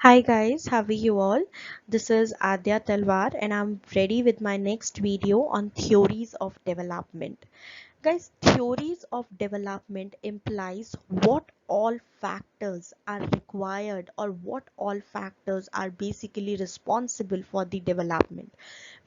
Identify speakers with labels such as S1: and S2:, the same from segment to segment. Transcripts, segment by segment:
S1: Hi guys, how are you all? This is Adya Talwar and I'm ready with my next video on theories of development. Guys, theories of development implies what all factors are required or what all factors are basically responsible for the development.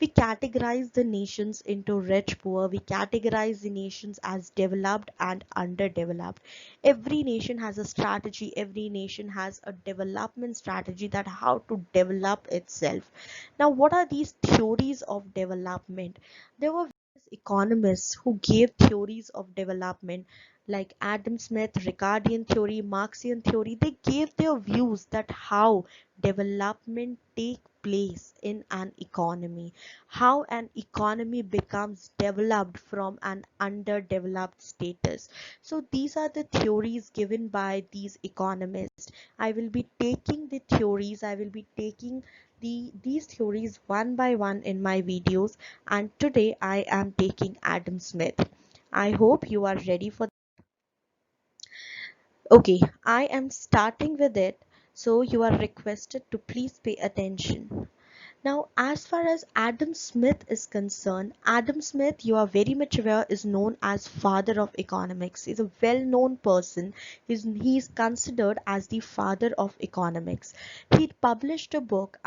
S1: We categorize the nations into rich, poor. We categorize the nations as developed and underdeveloped. Every nation has a strategy. Every nation has a development strategy that how to develop itself. Now, what are these theories of development? There were economists who gave theories of development like Adam Smith, Ricardian theory, Marxian theory. They gave their views that how development take place in an economy, how an economy becomes developed from an underdeveloped status. So these are the theories given by these economists. I will be taking the theories, I will be taking these theories one by one in my videos, and today I am taking Adam Smith. I hope you are ready for. Okay, I am starting with it, so you are requested to please pay attention. Now, as far as Adam Smith is concerned, Adam Smith, you are very much aware, is known as father of economics. He's a well-known person. He's considered as the father of economics. He published a book.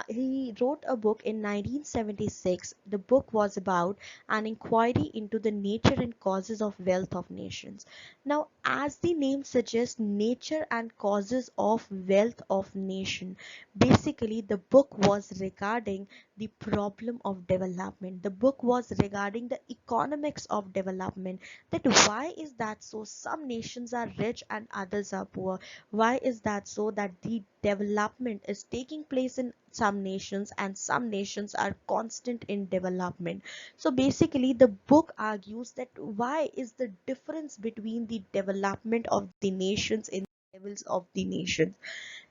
S1: He wrote a book in 1976. The book was about an inquiry into the nature and causes of wealth of nations. Now, as the name suggests, nature and causes of wealth of nation. Basically, the book was regarding the problem of development. The book was regarding the economics of development. That why is that so? Some nations are rich and others are poor. Why is that so that the development is taking place in some nations and some nations are constant in development? So basically, the book argues that why is the difference between the development of the nations in levels of the nations.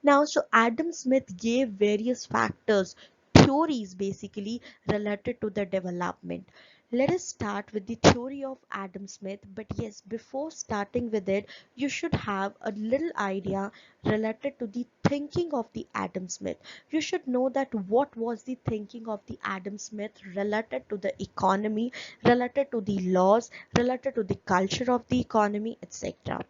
S1: Now, so Adam Smith gave various factors, theories basically related to the development. Let us start with the theory of Adam Smith. But yes, before starting with it, you should have a little idea related to the thinking of the Adam Smith. You should know that what was the thinking of the Adam Smith related to the economy, related to the laws, related to the culture of the economy, etc.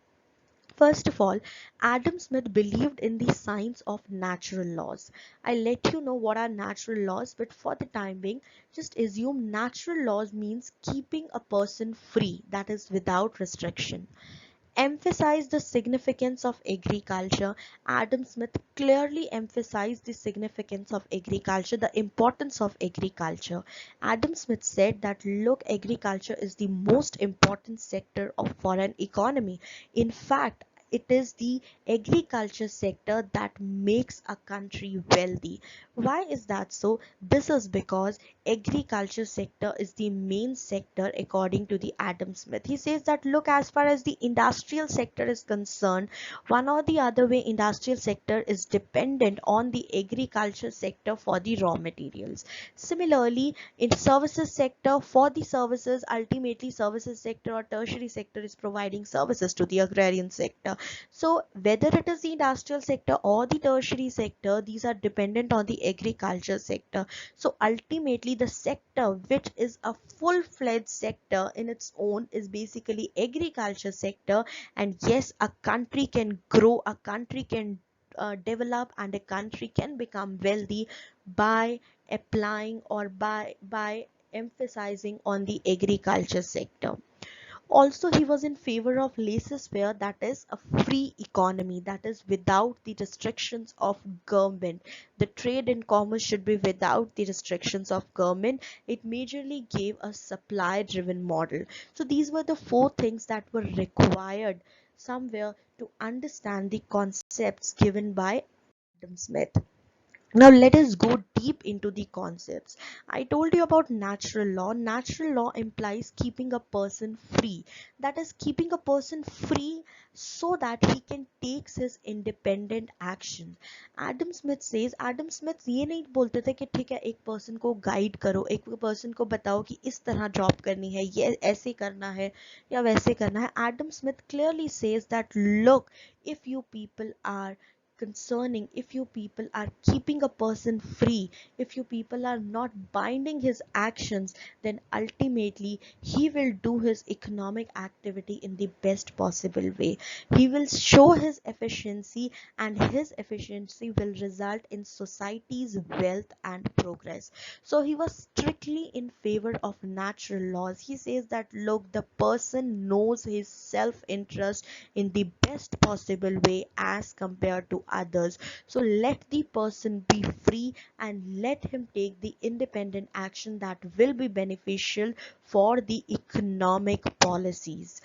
S1: First of all, Adam Smith believed in the science of natural laws. I'll let you know what are natural laws, but for the time being, just assume natural laws means keeping a person free, that is without restriction. Emphasized the significance of agriculture. Adam Smith clearly emphasized the significance of agriculture, the importance of agriculture. Adam Smith said that look, agriculture is the most important sector of foreign economy. In fact, it is the agriculture sector that makes a country wealthy. Why is that so? This is because agriculture sector is the main sector according to the Adam Smith. He says that look, as far as the industrial sector is concerned, one or the other way industrial sector is dependent on the agriculture sector for the raw materials. Similarly, in services sector, for the services, ultimately services sector or tertiary sector is providing services to the agrarian sector. So whether it is the industrial sector or the tertiary sector, these are dependent on the agriculture sector. So ultimately the sector which is a full-fledged sector in its own is basically agriculture sector. And yes, a country can grow, a country can develop, and a country can become wealthy by applying or by emphasizing on the agriculture sector. Also, he was in favor of laissez-faire, that is a free economy, that is without the restrictions of government. The trade and commerce should be without the restrictions of government. It majorly gave a supply driven model. So these were the four things that were required somewhere to understand the concepts given by Adam Smith. Now let us go deep into the concepts. I told you about natural law. Natural law implies keeping a person free. That is keeping a person free so that he can take his independent action. Adam Smith says, Adam Smith ये नहीं बोलते थे कि ठीक है एक person को guide करो, एक person को बताओ कि इस तरह job करनी है, ये ऐसे करना है या वैसे करना है. Adam Smith clearly says that look, if you people are concerning, if you people are keeping a person free, if you people are not binding his actions, then ultimately he will do his economic activity in the best possible way. He will show his efficiency, and his efficiency will result in society's wealth and progress. So he was strictly in favor of natural laws. He says that look, the person knows his self interest in the best possible way as compared to others. So let the person be free and let him take the independent action that will be beneficial for the economic policies.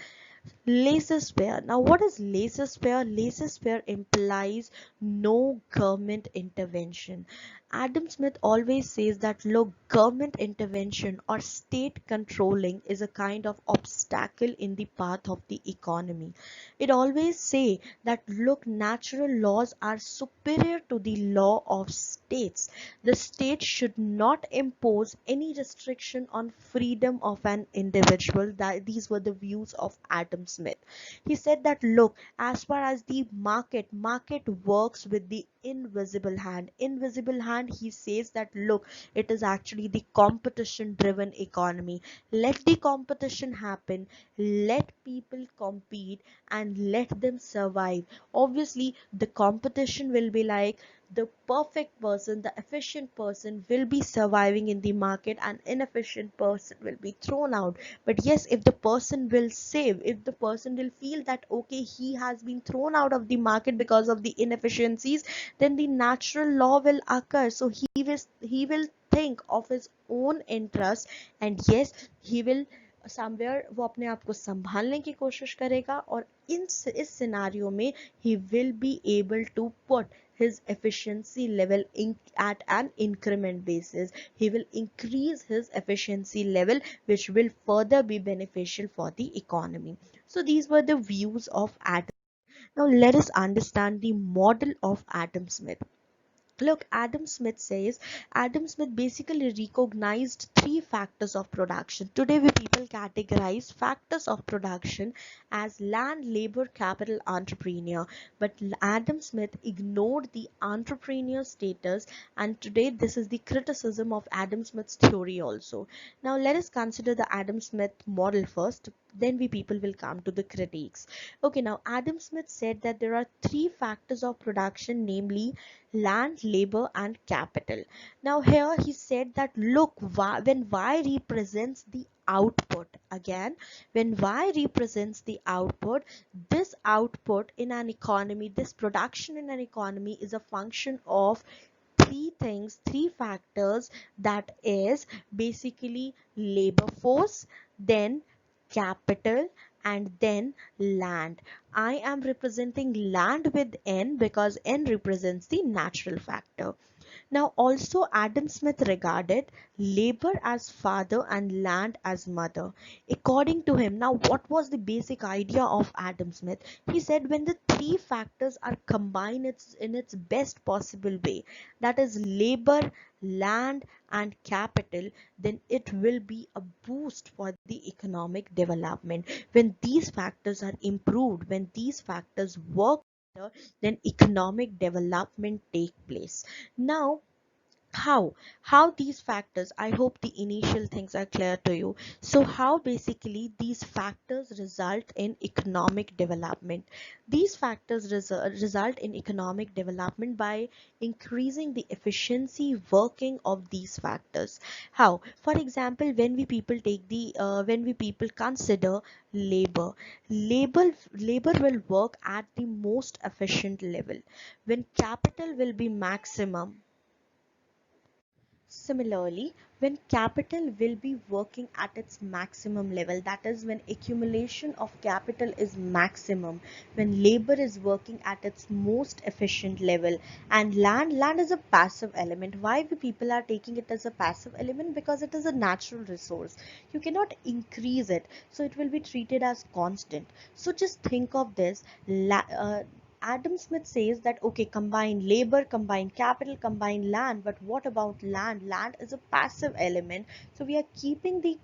S1: Laissez-faire. Now, what is laissez-faire? Laissez-faire implies no government intervention. Adam Smith always says that look, government intervention or state controlling is a kind of obstacle in the path of the economy. It always say that look, natural laws are superior to the law of states. The state should not impose any restriction on freedom of an individual. That these were the views of Adam Smith. He said that look, as far as the market works with the invisible hand. He says that look, it is actually the competition driven economy. Let the competition happen, let people compete, and let them survive. Obviously the competition will be like the perfect person, the efficient person will be surviving in the market, and inefficient person will be thrown out. But yes, if the person will save, if the person will feel that okay, he has been thrown out of the market because of the inefficiencies, then the natural law will occur. So he will think of his own interest, and yes, he will somewhere वो अपने आप को संभालने की कोशिश करेगा, और इस सिनारियो में he will be able to put his efficiency level at an increment basis. He will increase his efficiency level, which will further be beneficial for the economy. So these were the views of Adam. Now let us understand the model of Adam Smith. Look, Adam Smith basically recognized three factors of production. Today, we people categorize factors of production as land, labor, capital, entrepreneur. But Adam Smith ignored the entrepreneur status, and today, this is the criticism of Adam Smith's theory also. Now, let us consider the Adam Smith model first. Then we people will come to the critiques. Okay, now Adam Smith said that there are three factors of production, namely land, labor, and capital. Now here he said that look, when y represents the output, again, when y represents the output, this output in an economy, this production in an economy is a function of three things, three factors, that is basically labor force, then capital, and then land. I am representing land with n because n represents the natural factor. Now also Adam Smith regarded labor as father and land as mother. According to him, now what was the basic idea of Adam Smith? He said when the three factors are combined in its best possible way, that is labor, land, and capital, then it will be a boost for the economic development. When these factors are improved, when these factors work together, then economic development take place. Now how these factors, I hope the initial things are clear to you. So how basically these factors result in economic development? These factors result in economic development by increasing the efficiency working of these factors. How? For example, when we people take the when we people consider labor, labor will work at the most efficient level when capital will be maximum. Similarly, when capital will be working at its maximum level, that is when accumulation of capital is maximum, when labor is working at its most efficient level, and land is a passive element. Why we people are taking it as a passive element? Because it is a natural resource. You cannot increase it, so it will be treated as constant. So just think of this. Adam Smith says that okay, combine labor, combine capital, combine land, but what about land? Land is a passive element, so we are keeping the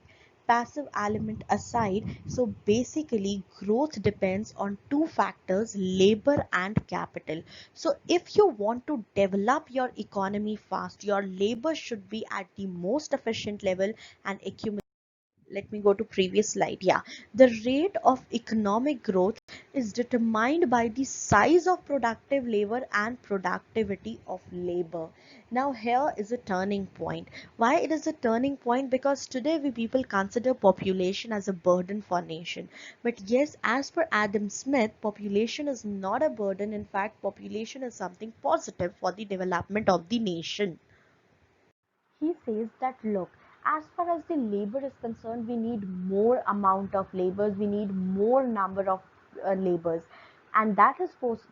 S1: passive element aside, so basically growth depends on two factors, labor and capital. So if you want to develop your economy fast, your labor should be at the most efficient level and accumulate. Let me go to previous slide. Yeah, the rate of economic growth is determined by the size of productive labor and productivity of labor. Now here is a turning point. Why it is a turning point? Because today we people consider population as a burden for nation, but yes, as per Adam Smith, population is not a burden. In fact, population is something positive for the development of the nation. He says that look, as far as the labor is concerned, we need more amount of labors, we need more number of labors, and that is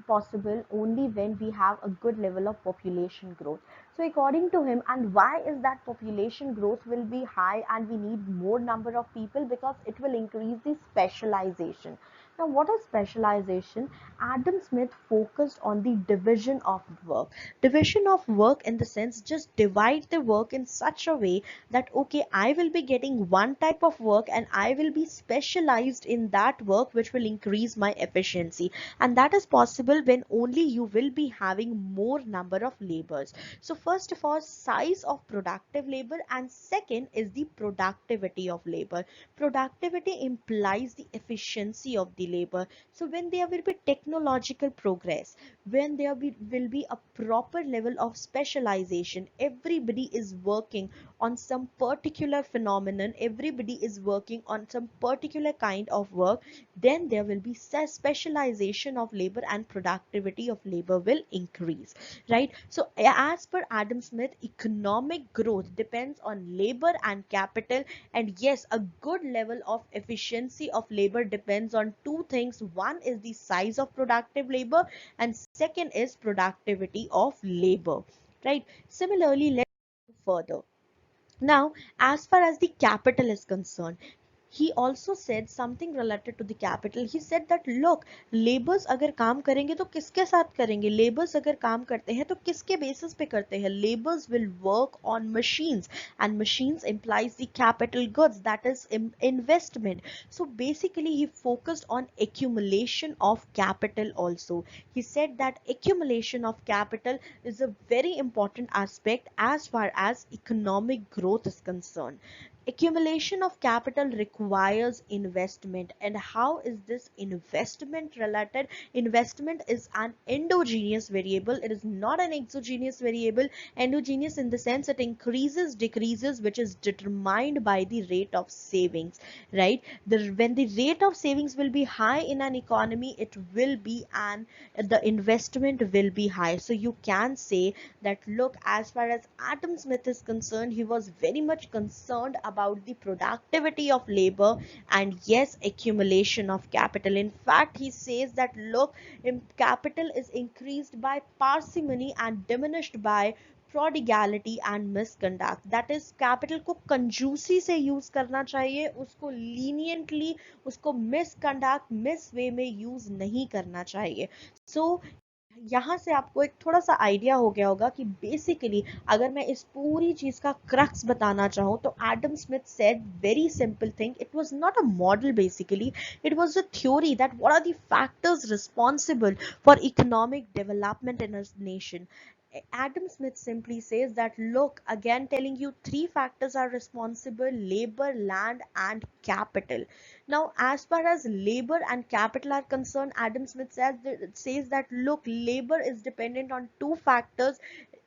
S1: possible only when we have a good level of population growth. So according to him, and why is that population growth will be high and we need more number of people? Because it will increase the specialization. Now, what is specialization? Adam Smith focused on the division of work. Division of work in the sense, just divide the work in such a way that okay, I will be getting one type of work and I will be specialized in that work, which will increase my efficiency. And that is possible when only you will be having more number of labors. So first of all, size of productive labor, and second is the productivity of labor. Productivity implies the efficiency of the labor. So when there will be technological progress, when will be a proper level of specialization, everybody is working on some particular phenomenon, everybody is working on some particular kind of work, then there will be specialization of labor and productivity of labor will increase, right? So as per Adam Smith, economic growth depends on labor and capital, and yes, a good level of efficiency of labor depends on two things. One is the size of productive labor, and second is productivity of labor, right? Similarly, let's go further. Now, as far as the capital is concerned, he also said something related to the capital. He said that look, labours अगर काम करेंगे तो किसके साथ करेंगे? Labours अगर काम करते हैं तो किसके बेसिस पे करते हैं? Laborers will work on machines, and machines implies the capital goods, that is investment. So basically he focused on accumulation of capital also. He said that accumulation of capital is a very important aspect as far as economic growth is concerned. Accumulation of capital requires investment. And how is this investment related? Investment is an endogenous variable, it is not an exogenous variable. Endogenous in the sense it increases, decreases, which is determined by the rate of savings, right? When the rate of savings will be high in an economy, it will be an the investment will be high. So you can say that look, as far as Adam Smith is concerned, he was very much concerned about the productivity of labor and yes, accumulation of capital. In fact, he says that look, capital is increased by parsimony and diminished by prodigality and misconduct. That is, capital को कंजूसी से use करना चाहिए, उसको leniently, उसको misconduct miss वे में use नहीं करना चाहिए. सो यहाँ से आपको एक थोड़ा सा आइडिया हो गया होगा कि बेसिकली अगर मैं इस पूरी चीज का क्रक्स बताना चाहूँ तो Adam Smith said very simple thing. It was not a model, basically it was a theory that what are the factors responsible for economic development in a nation. Adam Smith simply says that look, again telling you three factors are responsible: labor, land, and capital. Now, as far as labor and capital are concerned, Adam Smith says that look, labor is dependent on two factors: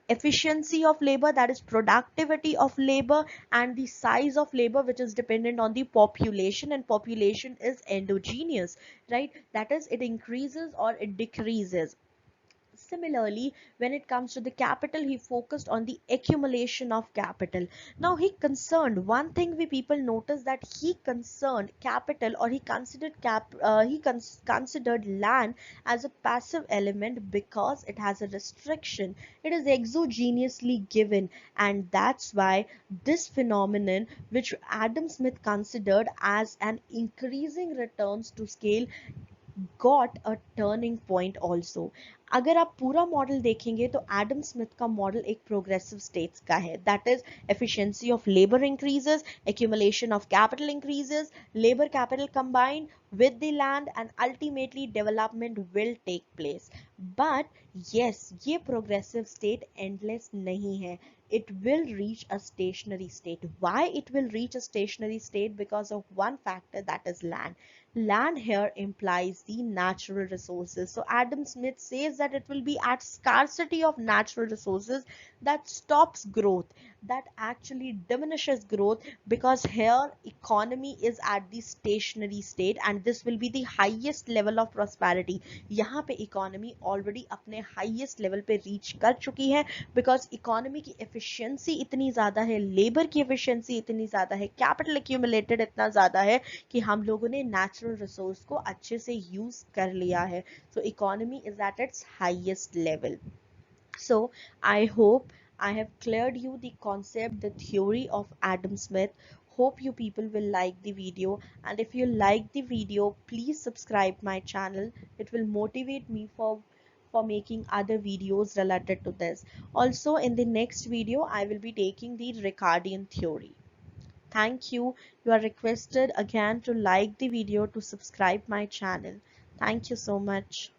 S1: efficiency of labor, that is productivity of labor, and the size of labor, which is dependent on the population, and population is endogenous, right? That is, it increases or it decreases. Similarly, when it comes to the capital, he focused on the accumulation of capital. Now, he concerned one thing we people notice, that he concerned capital, or he considered considered land as a passive element because it has a restriction. It is exogenously given, and that's why this phenomenon, which Adam Smith considered as an increasing returns to scale, got a turning point also. अगर आप पूरा model देखेंगे तो Adam Smith का model एक progressive states का है, that is efficiency of labor increases, accumulation of capital increases, labor capital combined with the land, and ultimately development will take place. But yes, ये progressive state endless नहीं है. It will reach a stationary state. Why it will reach a stationary state? Because of one factor, that is land. Land here implies the natural resources. So Adam Smith says that it will be at scarcity of natural resources that stops growth, that actually diminishes growth, because here economy is at the stationary state and this will be the highest level of prosperity. यहाँ पे economy already अपने highest level पे reach कर चुकी है, because economy की efficiency इतनी ज़्यादा है, labor की efficiency इतनी ज़्यादा है, capital accumulated इतना ज़्यादा है कि हम लोगों ने natural resource को अच्छे से use कर लिया है. So economy is at its highest level. So I hope I have cleared you the concept, the theory of Adam Smith. Hope you people will like the video, and if you like the video, please subscribe my channel. It will motivate me for making other videos related to this. Also, in the next video, I will be taking the Ricardian theory. Thank you. You are requested again to like the video, to subscribe my channel. Thank you so much.